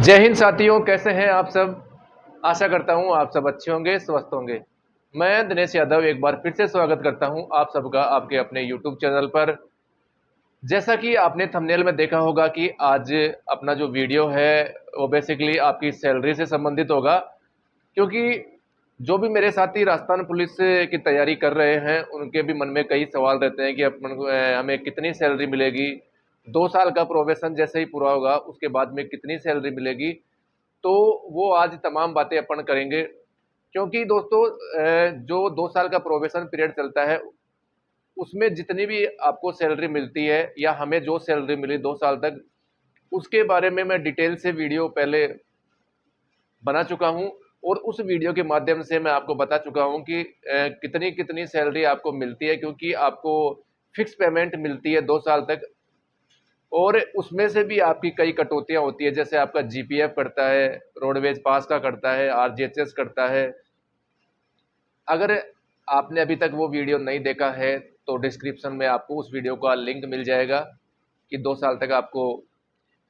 जय हिंद साथियों, कैसे हैं आप सब। आशा करता हूं आप सब अच्छे होंगे, स्वस्थ होंगे। मैं दिनेश यादव एक बार फिर से स्वागत करता हूं आप सबका आपके अपने यूट्यूब चैनल पर। जैसा कि आपने थंबनेल में देखा होगा कि आज अपना जो वीडियो है वो बेसिकली आपकी सैलरी से संबंधित होगा, क्योंकि जो भी मेरे साथी राजस्थान पुलिस की तैयारी कर रहे हैं उनके भी मन में कई सवाल रहते हैं कि अपन को हमें कितनी सैलरी मिलेगी। 2 साल का प्रोबेशन जैसे ही पूरा होगा उसके बाद में कितनी सैलरी मिलेगी। तो वो आज तमाम बातें अपन करेंगे, क्योंकि दोस्तों जो 2 साल का प्रोबेशन पीरियड चलता है उसमें जितनी भी आपको सैलरी मिलती है या हमें जो सैलरी मिली 2 साल तक, उसके बारे में मैं डिटेल से वीडियो पहले बना चुका हूं। और उस वीडियो के माध्यम से मैं आपको बता चुका हूं कि कितनी कितनी सैलरी आपको मिलती है, क्योंकि आपको फिक्स पेमेंट मिलती है 2 साल तक। और उसमें से भी आपकी कई कटौतियां होती है, जैसे आपका जीपीएफ करता है, रोडवेज पास का करता है, आरजीएचएस करता है। अगर आपने अभी तक वो वीडियो नहीं देखा है तो डिस्क्रिप्शन में आपको उस वीडियो का लिंक मिल जाएगा कि 2 साल तक आपको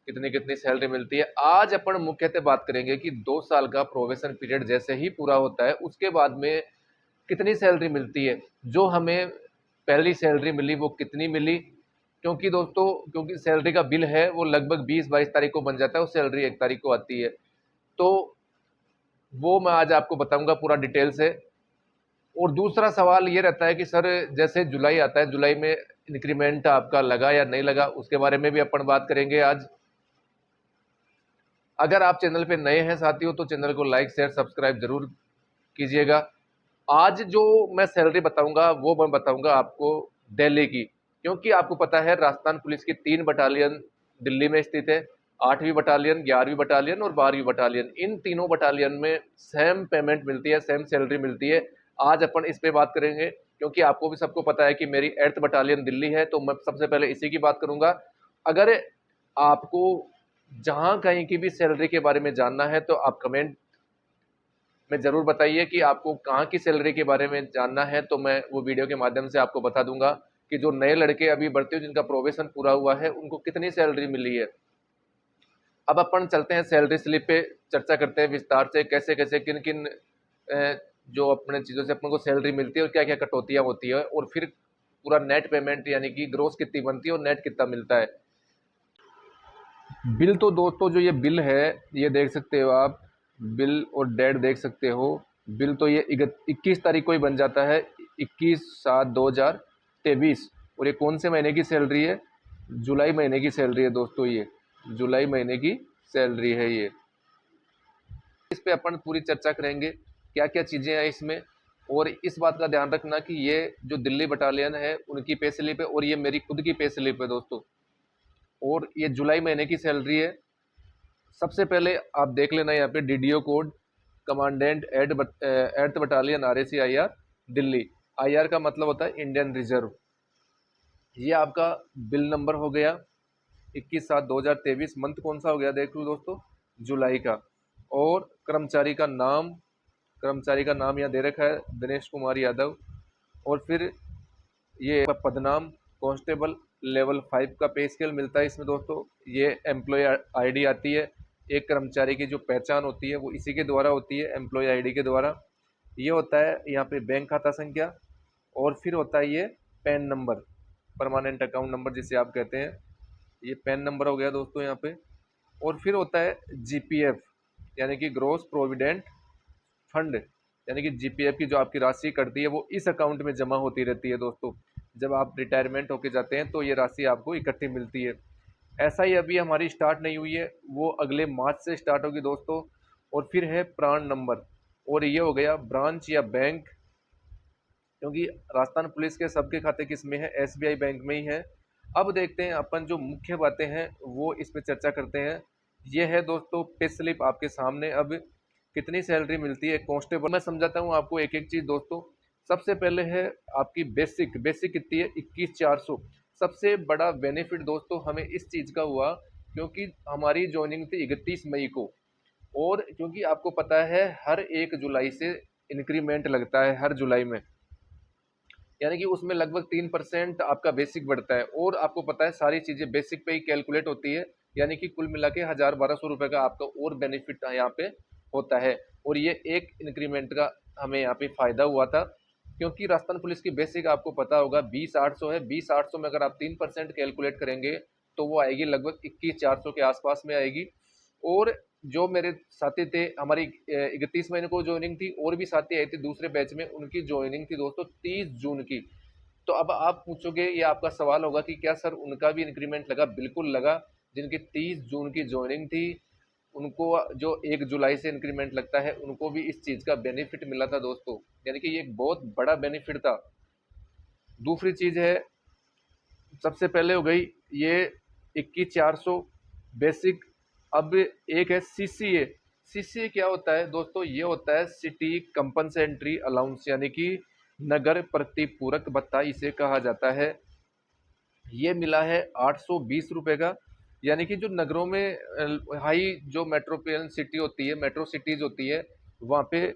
कितनी कितनी सैलरी मिलती है। आज अपन मुख्यतः बात करेंगे कि 2 साल का प्रोबेशन पीरियड जैसे ही पूरा होता है उसके बाद में कितनी सैलरी मिलती है। जो हमें पहली सैलरी मिली वो कितनी मिली, क्योंकि दोस्तों क्योंकि सैलरी का बिल है वो लगभग 20-22 तारीख को बन जाता है और सैलरी 1 तारीख को आती है। तो वो मैं आज आपको बताऊंगा पूरा डिटेल से। और दूसरा सवाल ये रहता है कि सर जैसे जुलाई आता है, जुलाई में इंक्रीमेंट आपका लगा या नहीं लगा, उसके बारे में भी अपन बात करेंगे आज। अगर आप चैनल पे नए हैं साथियों तो चैनल को लाइक शेयर सब्सक्राइब जरूर कीजिएगा। आज जो मैं सैलरी बताऊंगा वो मैं बताऊंगा आपको दिल्ली की, क्योंकि आपको पता है राजस्थान पुलिस की 3 बटालियन दिल्ली में स्थित है। 8वीं बटालियन, 11वीं बटालियन और 12वीं बटालियन, इन तीनों बटालियन में सेम पेमेंट मिलती है, सेम सैलरी मिलती है। आज अपन इस पे बात करेंगे, क्योंकि आपको भी सबको पता है कि मेरी 8th बटालियन दिल्ली है, तो मैं सबसे पहले इसी की बात करूंगा। अगर आपको जहां कहीं की भी सैलरी के बारे में जानना है तो आप कमेंट में ज़रूर बताइए कि आपको कहाँ की सैलरी के बारे में जानना है, तो मैं वो वीडियो के माध्यम से आपको बता दूंगा कि जो नए लड़के अभी बढ़ते हुए जिनका प्रोबेशन पूरा हुआ है उनको कितनी सैलरी मिली है। अब अपन चलते हैं सैलरी स्लिप पे, चर्चा करते हैं विस्तार से कैसे कैसे किन किन जो अपने चीज़ों से अपन को सैलरी मिलती है और क्या क्या कटौतियाँ होती है, और फिर पूरा नेट पेमेंट यानी कि ग्रोस कितनी बनती है और नेट कितना मिलता है। बिल तो दोस्तों जो ये बिल है ये देख सकते हो आप, बिल और डेट देख सकते हो। बिल तो ये 21 तारीख को ही बन जाता है, 21/7/2023। और ये कौन से महीने की सैलरी है? जुलाई महीने की सैलरी है दोस्तों, ये जुलाई महीने की सैलरी है ये। इस पे अपन पूरी चर्चा करेंगे क्या क्या चीज़ें हैं इसमें। और इस बात का ध्यान रखना कि ये जो दिल्ली बटालियन है उनकी पे स्लिप है और ये मेरी खुद की पे स्लिप है दोस्तों। और ये जुलाई महीने की सैलरी है। सबसे पहले आप देख लेना यहाँ पे DDO code, commandant eight battalion RAC IR Delhi. IR का मतलब होता है इंडियन रिजर्व। ये आपका बिल नंबर हो गया 21/7/2023। मंथ कौन सा हो गया देख लो दोस्तों, जुलाई का। और कर्मचारी का नाम यहाँ दे रखा है दिनेश कुमार यादव। और फिर ये पदनाम कांस्टेबल लेवल 5 का पे स्केल मिलता है इसमें दोस्तों। ये एम्प्लॉय आईडी आती है, एक कर्मचारी की जो पहचान होती है वो इसी के द्वारा होती है, एम्प्लॉय आईडी के द्वारा। ये होता है यहाँ पे बैंक खाता संख्या। और फिर होता है ये pan number, permanent account number जिसे आप कहते हैं। ये पैन नंबर हो गया दोस्तों यहाँ पे। और फिर होता है जीपीएफ यानी कि ग्रोस प्रोविडेंट फंड, यानी कि जीपीएफ की जो आपकी राशि कटती है वो इस अकाउंट में जमा होती रहती है दोस्तों। जब आप रिटायरमेंट होके जाते हैं तो ये राशि आपको इकट्ठी मिलती है। ऐसा ही अभी हमारी स्टार्ट नहीं हुई है, वो अगले मार्च से स्टार्ट होगी दोस्तों। और फिर है प्राण नंबर, और ये हो गया ब्रांच या बैंक, क्योंकि राजस्थान पुलिस के सबके खाते किस में है? एसबीआई बैंक में ही है। अब देखते हैं अपन जो मुख्य बातें हैं वो इस पे चर्चा करते हैं। ये है दोस्तों पे स्लिप आपके सामने। अब कितनी सैलरी मिलती है कांस्टेबल, मैं समझाता हूँ आपको एक एक चीज़ दोस्तों। सबसे पहले है आपकी बेसिक। बेसिक कितनी है? 21,400। सबसे बड़ा बेनिफिट दोस्तों हमें इस चीज़ का हुआ क्योंकि हमारी ज्वाइनिंग थी 31 मई को। और क्योंकि आपको पता है हर 1 जुलाई से इंक्रीमेंट लगता है, हर जुलाई में, यानी कि उसमें लगभग 3% आपका बेसिक बढ़ता है। और आपको पता है सारी चीज़ें बेसिक पे ही कैलकुलेट होती है, यानी कि कुल मिला के 1000-1200 रुपये का आपका और बेनिफिट यहाँ पे होता है। और ये एक इंक्रीमेंट का हमें यहाँ पे फ़ायदा हुआ था, क्योंकि राजस्थान पुलिस की बेसिक आपको पता होगा 20,800 है। 20,800 में अगर आप 3% कैलकुलेट करेंगे तो वो आएगी लगभग 21,400 के आसपास में आएगी। और जो मेरे साथी थे, हमारी 31 महीने को ज्वाइनिंग थी, और भी साथी आए थे दूसरे बैच में, उनकी ज्वाइनिंग थी दोस्तों 30 जून की। तो अब आप पूछोगे, ये आपका सवाल होगा कि क्या सर उनका भी इंक्रीमेंट लगा? बिल्कुल लगा। जिनकी 30 जून की ज्वाइनिंग थी उनको जो 1 जुलाई से इंक्रीमेंट लगता है, उनको भी इस चीज़ का बेनिफिट मिला था दोस्तों। यानी कि ये एक बहुत बड़ा बेनिफिट था। दूसरी चीज़ है, सबसे पहले हो गई ये 21,400 बेसिक। अब एक है सीसीए। सीसीए क्या होता है दोस्तों? ये होता है सिटी कंपनसेंट्री अलाउंस, यानी कि नगर प्रतिपूरक भत्ता इसे कहा जाता है। ये मिला है 820 रुपये का। यानी कि जो नगरों में हाई जो मेट्रोपॉलिटन सिटी होती है, मेट्रो सिटीज़ होती है, वहाँ पे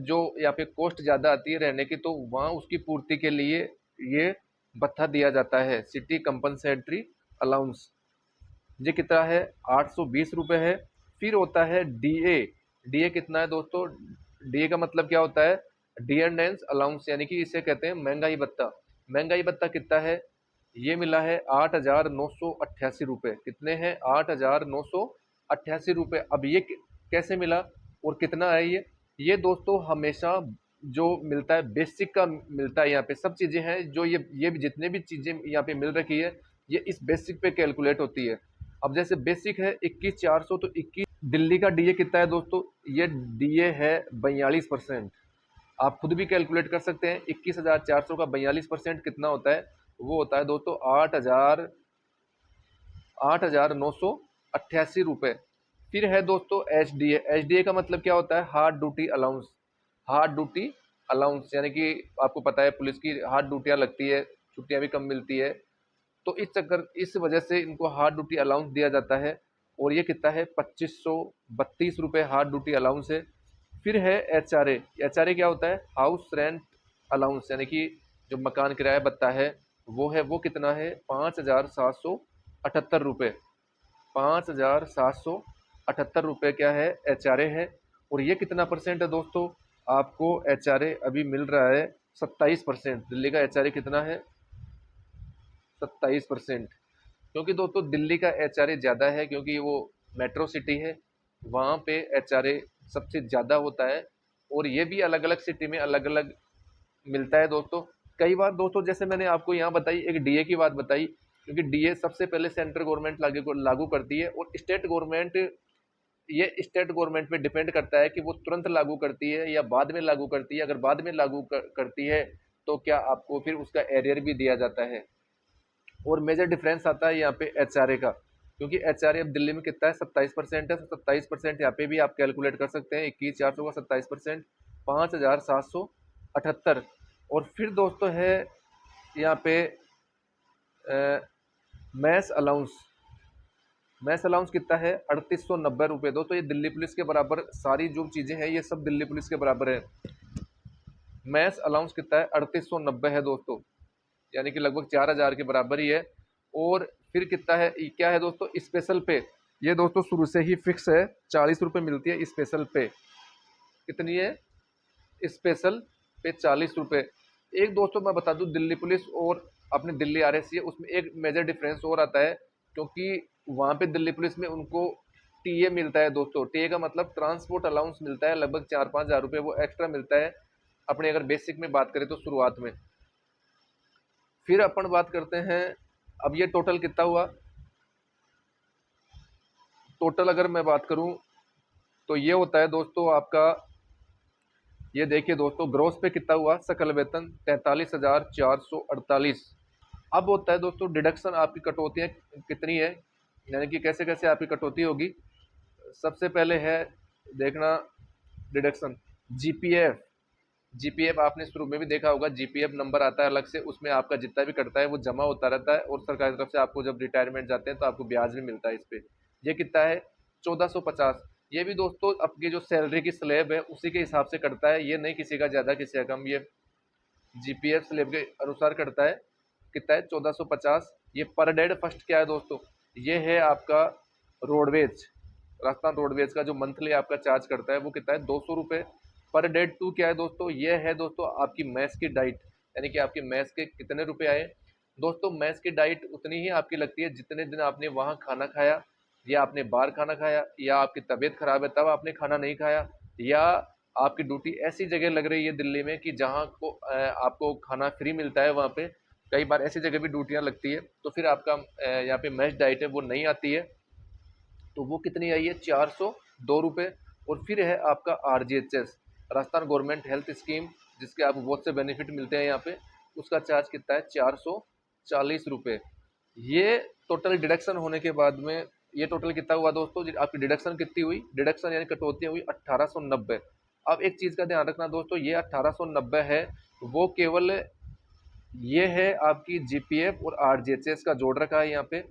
जो यहाँ पे कॉस्ट ज़्यादा आती है रहने की, तो वहाँ उसकी पूर्ति के लिए ये भत्ता दिया जाता है, सिटी कंपनसेटरी अलाउंस। ये कितना है? 820 रुपये है। फिर होता है डीए। डीए कितना है दोस्तों? डीए का मतलब क्या होता है? डियरनेंस अलाउंस, यानी कि इसे कहते हैं महंगाई भत्ता। महंगाई भत्ता कितना है? ये मिला है 8,988 रुपये। कितने हैं? 8,988 रुपये। अब ये कैसे मिला और कितना है ये दोस्तों हमेशा जो मिलता है बेसिक का मिलता है। यहाँ पे सब चीज़ें हैं जो ये भी जितने भी चीज़ें यहाँ पे मिल रखी है, ये इस बेसिक पे कैलकुलेट होती है। अब जैसे बेसिक है 21,400, तो 21 दिल्ली का डीए कितना है दोस्तों? ये डीए है 42%। आप खुद भी कैलकुलेट कर सकते हैं। 21,400 का 42% कितना होता है? वो होता है दोस्तों 8,988 रुपये। फिर है दोस्तों H D A. H D A का मतलब क्या होता है? Hard duty allowance. Hard duty allowance यानी कि आपको पता है पुलिस की हार्ड ड्यूटियाँ लगती है, छुट्टियाँ भी कम मिलती है, तो इस वजह से इनको हार्ड ड्यूटी अलाउंस दिया जाता है। और ये कितना है? 2,532 रुपये हार्ड ड्यूटी अलाउंस है। फिर है H R A. H R A क्या होता है? हाउस रेंट अलाउंस, यानी कि जो मकान किराया भत्ता है वो है। वो कितना है? 5,778 रुपये। 5,778 रुपये क्या है? एच आर ए है। और ये कितना परसेंट है दोस्तों? आपको एच आर ए अभी मिल रहा है 27%। दिल्ली का एच आर ए कितना है? 27%। क्योंकि दोस्तों दिल्ली का एच आर ए ज़्यादा है, क्योंकि वो मेट्रो सिटी है, वहाँ पे एच आर ए सबसे ज़्यादा होता है। और ये भी अलग अलग सिटी में अलग अलग मिलता है दोस्तों। कई बार दोस्तों जैसे मैंने आपको यहाँ बताई, एक डीए की बात बताई, क्योंकि डीए सबसे पहले सेंट्रल गवर्नमेंट लागू करती है, और स्टेट गवर्नमेंट, ये स्टेट गवर्नमेंट पे डिपेंड करता है कि वो तुरंत लागू करती है या बाद में लागू करती है। अगर बाद में लागू करती है तो क्या आपको फिर उसका एरियर भी दिया जाता है। और मेजर डिफरेंस आता है यहाँ पे एच आर ए का, क्योंकि एच आर ए अब दिल्ली में कितना है? 27% है। 27% यहाँ पे भी आप कैलकुलेट कर सकते हैं। 21,400 का 27%, 5,778। और फिर दोस्तों है यहाँ पे मैस अलाउंस। मैस अलाउंस कितना है? 3,890 रुपये। दोस्तों ये दिल्ली पुलिस के बराबर, सारी जो चीज़ें हैं ये सब दिल्ली पुलिस के बराबर है। मैस अलाउंस कितना है? 3,890 है दोस्तों, यानी कि लगभग 4,000 के बराबर ही है। और फिर कितना है? क्या है दोस्तों? स्पेशल पे। ये दोस्तों शुरू से ही फिक्स है, 40 रुपये मिलती है स्पेशल पे। कितनी है स्पेशल पे? 40 रुपये। एक दोस्तों मैं बता दूं, दिल्ली पुलिस और अपनी दिल्ली आरएसी है, उसमें एक मेजर डिफरेंस और आता है, क्योंकि वहाँ पे दिल्ली पुलिस में उनको टीए मिलता है दोस्तों। टीए का मतलब ट्रांसपोर्ट अलाउंस मिलता है, लगभग 4-5 हज़ार रुपये वो एक्स्ट्रा मिलता है अपने अगर बेसिक में बात करें तो शुरुआत में। फिर अपन बात करते हैं, अब ये टोटल कितना हुआ? टोटल अगर मैं बात करूं तो ये होता है दोस्तों आपका, ये देखिए दोस्तों ग्रोस पे कितना हुआ? सकल वेतन 43,448। अब होता है दोस्तों डिडक्शन, आपकी कटौतियाँ कितनी है, यानी कि कैसे कैसे आपकी कटौती होगी। सबसे पहले है देखना डिडक्शन जीपीएफ। जीपीएफ आपने शुरू में भी देखा होगा, जीपीएफ नंबर आता है अलग से, उसमें आपका जितना भी कटता है वो जमा होता रहता है, और सरकार की तरफ से आपको जब रिटायरमेंट जाते हैं तो आपको ब्याज भी मिलता है इस पे। ये कितना है? 1450। ये भी दोस्तों आपकी जो सैलरी की स्लैब है उसी के हिसाब से कटता है, ये नहीं किसी का ज़्यादा किसी का कम, ये जीपीएफ स्लैब के अनुसार कटता है। कितना है? 1450। ये पर डेड फर्स्ट क्या है दोस्तों? ये है आपका रोडवेज, राजस्थान रोडवेज का जो मंथली आपका चार्ज करता है वो कितना है, 200 रुपये पर डे टू। क्या है दोस्तों, ये है दोस्तों आपकी मैस की डाइट, यानी कि आपकी मैस के कितने रुपए आए दोस्तों। मैस की डाइट उतनी ही आपकी लगती है जितने दिन आपने वहाँ खाना खाया, या आपने बाहर खाना खाया, या आपकी तबीयत खराब है तब आपने खाना नहीं खाया, या आपकी ड्यूटी ऐसी जगह लग रही है दिल्ली में कि जहाँ को आपको खाना फ्री मिलता है, वहाँ पे कई बार ऐसी जगह भी ड्यूटियाँ लगती है, तो फिर आपका यहाँ पे मैच डाइट है वो नहीं आती है, तो वो कितनी आई है, 402 रुपये। और फिर है आपका RGHS, Rajasthan government health scheme, जिसके आपको बहुत से बेनिफिट मिलते हैं यहाँ पे, उसका चार्ज कितना है, 440 रुपये। ये टोटल डिडक्शन होने के बाद में ये टोटल कितना हुआ दोस्तों, आपकी डिडक्शन कितनी हुई, डिडक्शन यानी कटौतियाँ हुई 1890। अब एक चीज़ का ध्यान रखना दोस्तों, ये 1890 है वो केवल ये है आपकी GPF और RGHS का जोड़ रखा है यहाँ पे।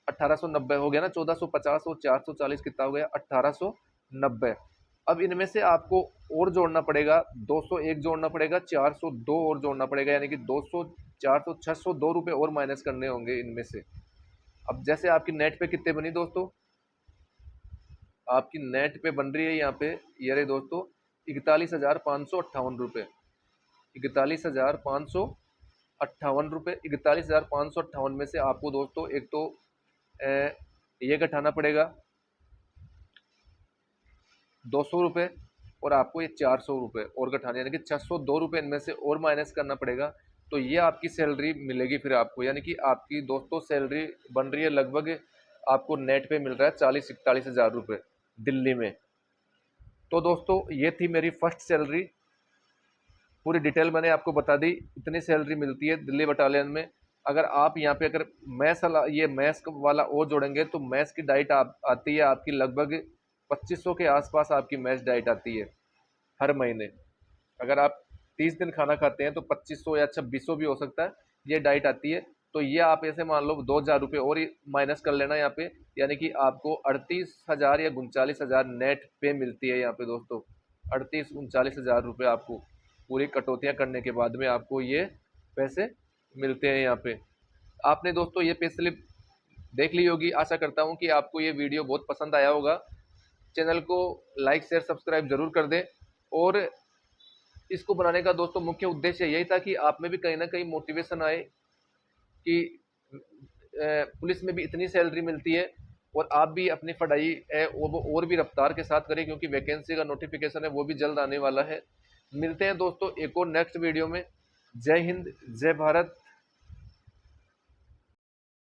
1890 हो गया ना, 1450 और 440 कितना हो गया, 1890। अब इनमें से आपको और जोड़ना पड़ेगा, 201 जोड़ना पड़ेगा, 402 और जोड़ना पड़ेगा, यानी कि 200, 400, 602 रुपये और माइनस करने होंगे इनमें से। अब जैसे आपकी नेट पे कितने बनी दोस्तों, आपकी नेट पे बन रही है यहाँ पे, ये रहे दोस्तों 41,558 रुपये, 41,558 रुपये। 41,558 में से आपको दोस्तों एक तो ये घटाना पड़ेगा 200 रुपये, और आपको ये 400 रुपये और घटाने, यानी कि 602 रुपये इनमें से और माइनस करना पड़ेगा। तो ये आपकी सैलरी मिलेगी फिर आपको, यानी कि आपकी दोस्तों सैलरी बन रही है लगभग, आपको नेट पे मिल रहा है 40-41 हज़ार रुपये दिल्ली में। तो दोस्तों ये थी मेरी फर्स्ट सैलरी, पूरी डिटेल मैंने आपको बता दी, इतनी सैलरी मिलती है दिल्ली बटालियन में। अगर आप यहाँ पे अगर मैस वाला और जोड़ेंगे तो मैस की डाइट आती है आपकी लगभग 2500 के आसपास, आपकी मैस डाइट आती है हर महीने। अगर आप 30 दिन खाना खाते हैं तो 2500 या 2600 भी हो सकता है, ये डाइट आती है। तो ये आप ऐसे मान लो 2,000 रुपये और माइनस कर लेना यहाँ पे, यानी कि आपको 38,000 या 39,000 नेट पे मिलती है यहाँ पे दोस्तों। 38-39 हज़ार रुपये आपको पूरी कटौतियाँ करने के बाद में आपको ये पैसे मिलते हैं यहाँ पे। आपने दोस्तों ये पे स्लिप देख ली होगी, आशा करता हूँ कि आपको ये वीडियो बहुत पसंद आया होगा। चैनल को लाइक शेयर सब्सक्राइब जरूर कर दें, और इसको बनाने का दोस्तों मुख्य उद्देश्य यही था कि आप में भी कहीं ना कहीं मोटिवेशन आए कि पुलिस में भी इतनी सैलरी मिलती है, और आप भी अपनी पढ़ाई है वो और भी रफ्तार के साथ करें, क्योंकि वैकेंसी का नोटिफिकेशन है वो भी जल्द आने वाला है। मिलते हैं दोस्तों एक और नेक्स्ट वीडियो में। जय हिंद, जय भारत,